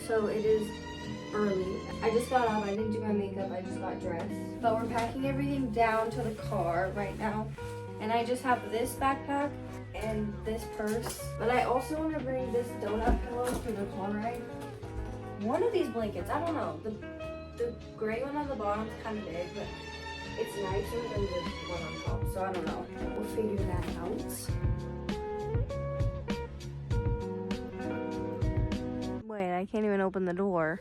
so it is early. I just got up, I didn't do my makeup, I just got dressed. But we're packing everything down to the car right now. And I just have this backpack and this purse. But I also want to bring this donut pillow for the car ride. One of these blankets, I don't know. The gray one on the bottom is kind of big, but it's nicer than the one on top. So I don't know. We'll figure that out. Wait, I can't even open the door.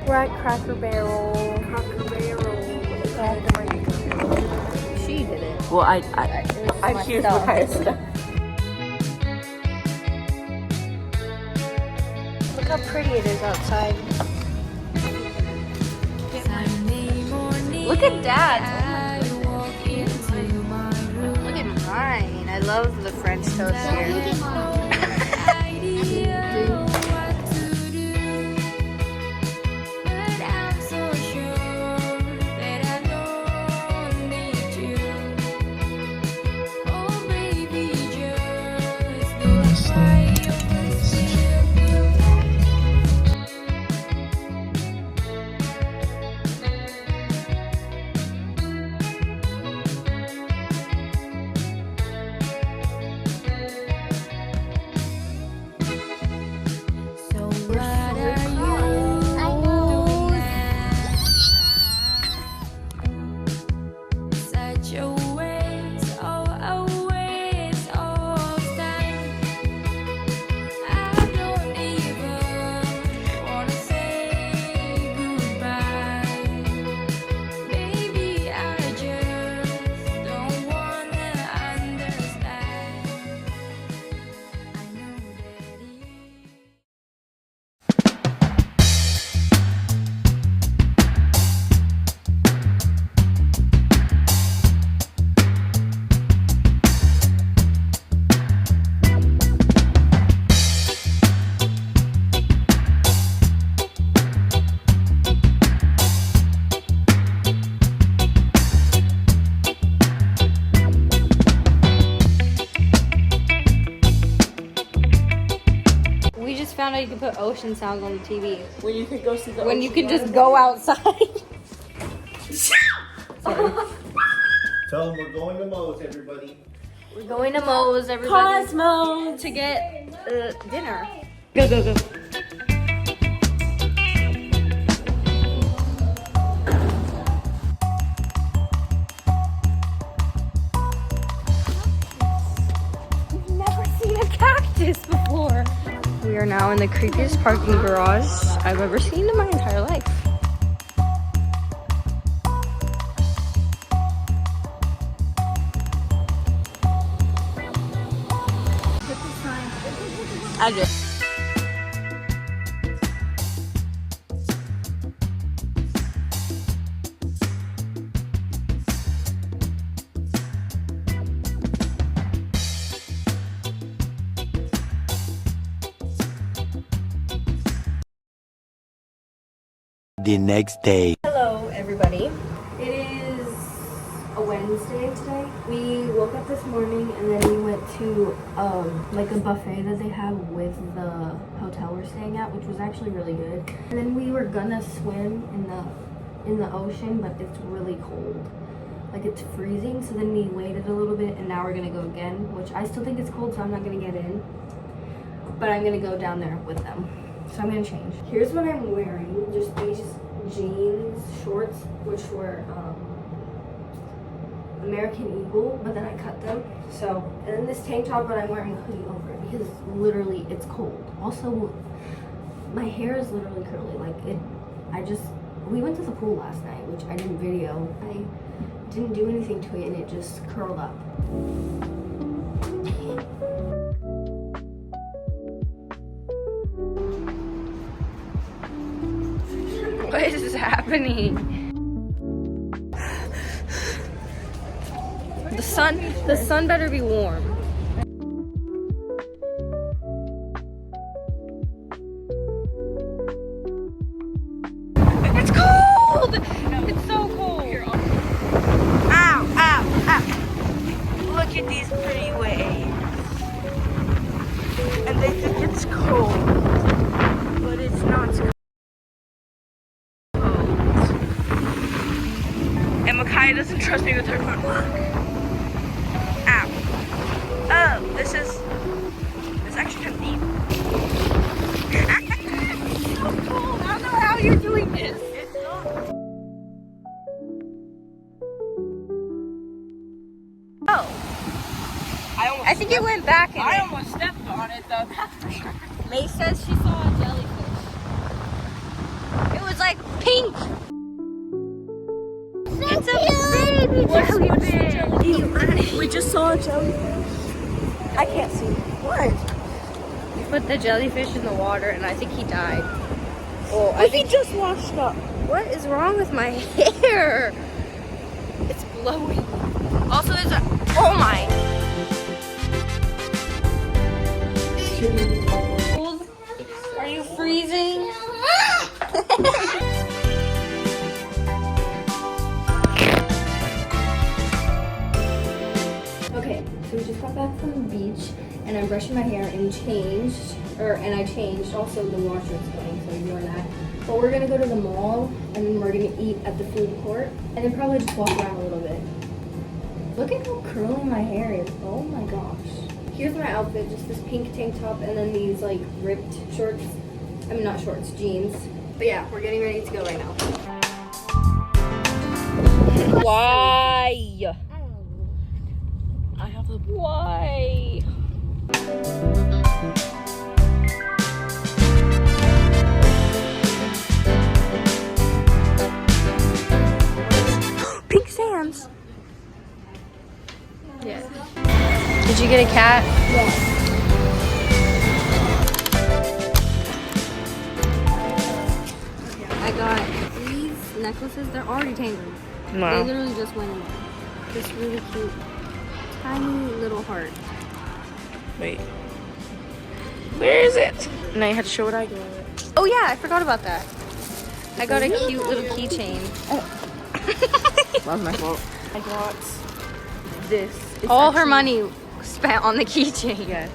We're at Cracker Barrel. She did it. Well, I'm here for higher stuff. Look how pretty it is outside. Look at Dad. Look at mine. I love the French toast here. Found out you can put ocean sounds on the TV. When you could go see the When you can just go outside. Tell them we're going to Moe's, everybody. We're going to Moe's, everybody. Cosmo To get dinner. Go, go, go. We've never seen a cactus before. We are now in the creepiest parking garage I've ever seen in my entire life. I just. The next day. Hello, everybody. It is a Wednesday today. We woke up this morning and then we went to like a buffet that they have with the hotel we're staying at, which was actually really good. And then we were gonna swim in the ocean, but it's really cold. Like it's freezing, so then we waited a little bit and now we're gonna go again, which I still think it's cold, so I'm not gonna get in. But I'm gonna go down there with them. So I'm gonna change. Here's what I'm wearing. Just these jeans, shorts, which were American Eagle, but then I cut them. So, and then this tank top, but I'm wearing a hoodie over it because literally it's cold. Also, my hair is literally curly. Like we went to the pool last night, which I didn't video. I didn't do anything to it and it just curled up. What is happening? sun better be warm. It's cold! It's so cold. Ow, ow, ow. Look at these pretty waves. And they think it's cold, but it's not cold. And Makiah doesn't trust me with her phone. Ow. Oh, this actually kind of deep. It's so cold. I don't know how you're doing this. It's not. Oh. I think it went back in I almost stepped on it though. May says she saw a jellyfish. It was like pink. It's a baby jellyfish. We just saw a jellyfish. I can't see. What? We put the jellyfish in the water and I think he died. Well, I think he just washed up. What is wrong with my hair? It's blowing. Also, there's a. Oh my. Are you freezing? Okay, so we just got back from the beach and I'm brushing my hair and I changed. Also, the washer is going, so ignore that. But we're gonna go to the mall and then we're gonna eat at the food court and then probably just walk around a little bit. Look at how curly my hair is. Oh my gosh. Here's my outfit, just this pink tank top and then these like ripped shorts. I mean, not shorts, jeans. But yeah, we're getting ready to go right now. Why? I have the. Why? Pink sands. Yeah. Did you get a cat? Yes. I got these necklaces. They're already tangled. Wow. They literally just went in there. This really cute, tiny little heart. Wait. Where is it? Now you have to show what I got. Oh yeah, I forgot about that. I got a cute little keychain. That was my fault. I got this. It's All her actually- money spent on the keychain. Yes.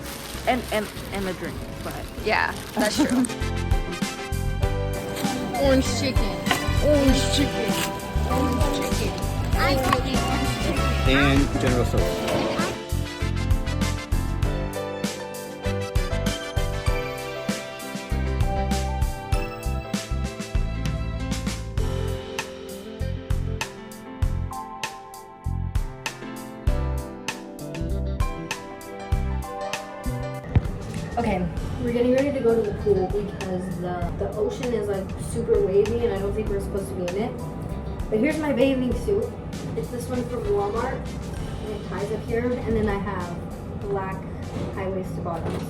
And a drink, but Yeah, that's true. orange chicken. Orange chicken. Orange chicken. I really orange chicken. And General Soap. Okay, we're getting ready to go to the pool because the ocean is like super wavy and I don't think we're supposed to be in it. But here's my bathing suit. It's this one from Walmart and it ties up here and then I have black high-waisted bottoms.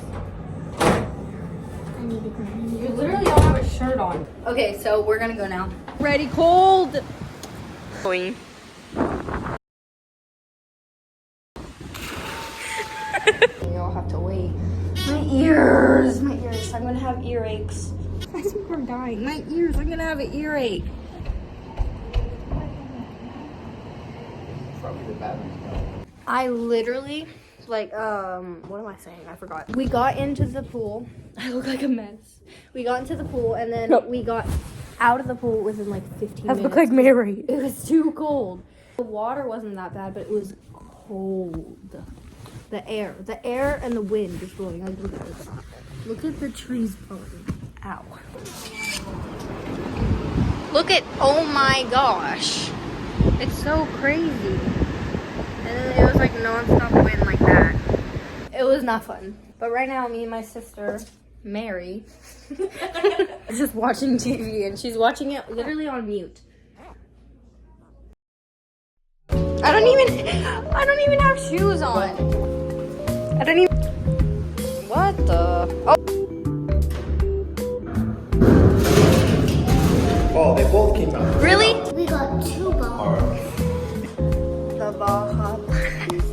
You literally don't have a shirt on. Okay, so we're gonna go now. Ready, cold. Going. You'll have to wait. My ears. I'm gonna have earaches. I think we're dying. My ears. I'm gonna have an earache. I literally, like, what am I saying? I forgot. We got into the pool. I look like a mess. We got into the pool and then we got out of the pool within like 15 minutes. I look like Mary. It was too cold. The water wasn't that bad, but it was cold. The air and the wind is blowing. Like, look at this. Look at the trees blowing. Ow. Look at, oh my gosh. It's so crazy. And then it was like non-stop wind like that. It was not fun. But right now, me and my sister, Mary, is just watching TV and she's watching it literally on mute. I don't even have shoes on. I don't even. What the? Oh. Oh, they both came out. Really? We got 2 balls. The Baja Blast.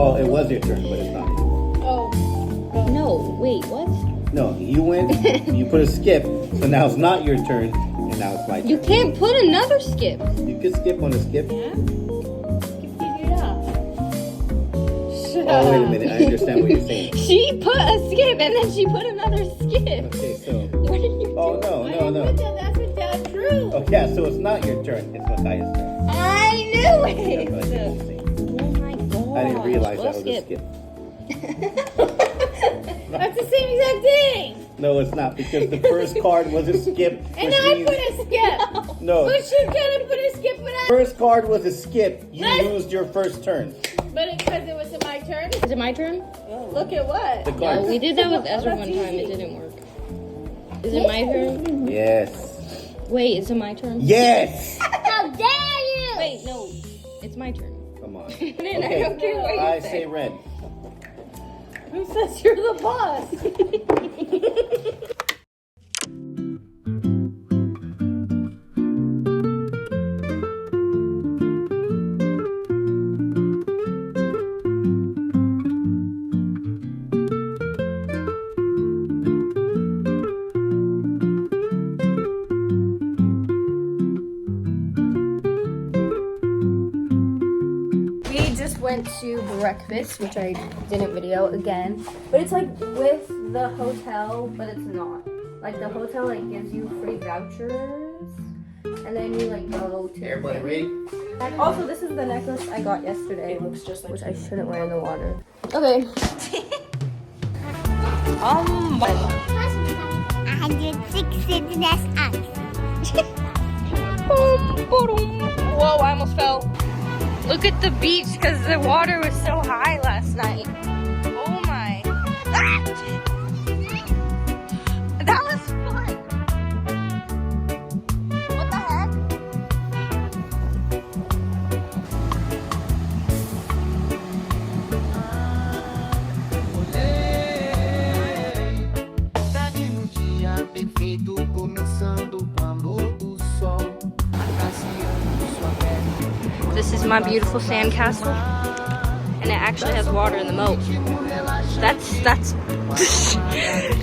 Oh, it was your turn, but it's not anymore. Oh. No, wait, what? No, you went, you put a skip, so now it's not your turn, and now it's my turn. You can't put another skip. You could skip on a skip. Yeah? Skip it up. Oh, wait a minute, I understand what you're saying. She put a skip and then she put another skip. Okay, so. What are you Oh, doing? no. That's what Dad drew. Oh, yeah, so it's not your turn, it's Makiah's turn. I knew That's it. what I was saying. Oh my god. I didn't realize Well, that was a skip. That's the same exact thing. No, it's not, because the first card was a skip. And which I means- put a skip. No, But you could have put a skip, but first card was a skip. You What? used your first turn. because it was my turn. Is it my turn? Look at what? The No, card. we did that with Ezra That's one time. easy. It didn't work. Is it my turn? Yes. Wait, is it my turn? Yes! How dare you? Wait, no. It's my turn. Come on. I don't care what you I say. say red. Who says you're the boss? We just went to breakfast, which I didn't video again. But it's like with the hotel, but it's not. Like the hotel like gives you free vouchers, and then you like go to. Everybody ready? And also, this is the necklace I got yesterday. It looks just like which I shouldn't wear in the water. Okay. 106 that's us. Whoa, I almost fell. Look at the beach because the water was so high last night. Oh my. Ah! That was fun. What the heck? Tarde no dia perfeito, começando com amor do sol, acariciando sua pele. This is my beautiful sandcastle, and it actually has water in the moat. That's.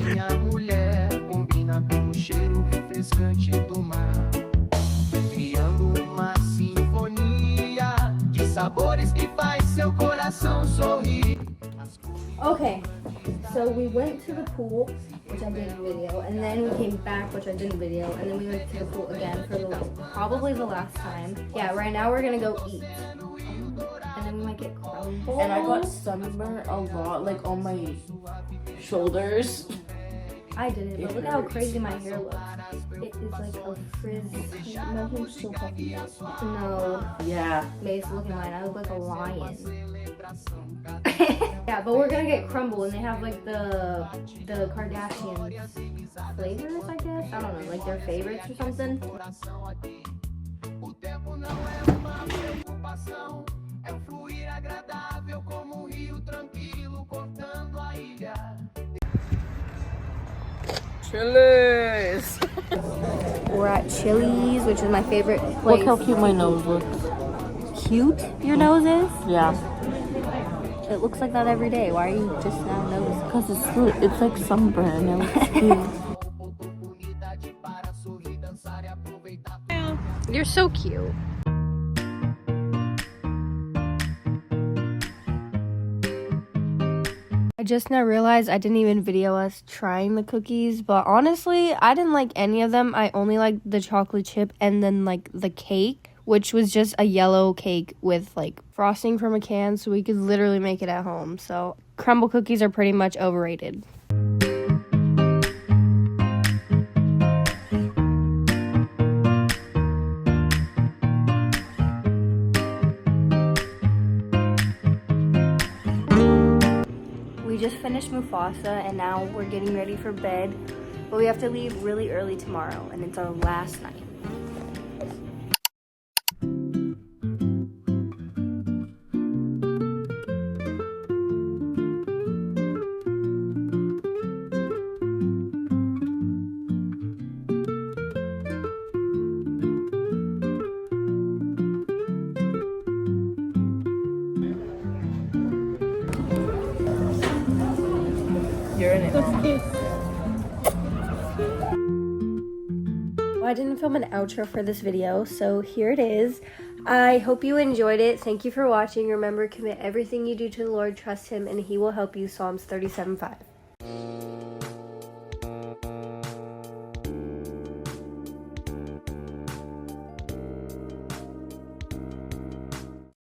Minha mulher combina com o cheiro refrescante do mar, criando uma sinfonia de sabores que faz seu coração sorrir. Okay. So we went to the pool, which I didn't video, and then we came back, which I didn't video, and then we went to the pool again for probably the last time. Yeah, right now we're gonna go eat. And then we might get crumble. And I got sunburn a lot, like on my shoulders. I didn't, but look how crazy my hair looks. It is like a frizz. Imagine still talking about. No, Yeah. Mace, look at mine. I look like a lion. Yeah, but we're gonna get crumble, and they have like the Kardashians flavors, I guess. I don't know, like their favorites or something. O tempo não é uma preocupação, é um fluir agradável como um rio tranquilo cortando a ilha. Chilies. We're at Chili's, which is my favorite place. Look how cute my nose looks. Cute your nose is? Yeah. It looks like that every day. Why are you just now noticing? Because it's like sunburn. It looks cute. Oportunidade para sorrir, dançar e aproveitar. You're so cute. I just now realized I didn't even video us trying the cookies, but honestly, I didn't like any of them. I only liked the chocolate chip and then like the cake, which was just a yellow cake with like frosting from a can, so we could literally make it at home. So crumble cookies are pretty much overrated. We just finished Mufasa and now we're getting ready for bed, but we have to leave really early tomorrow and it's our last night. here anymore. Well, I didn't film an outro for this video, so here it is. I hope you enjoyed it. Thank you for watching. Remember, commit everything you do to the Lord, trust him, and he will help you. Psalms 37:5.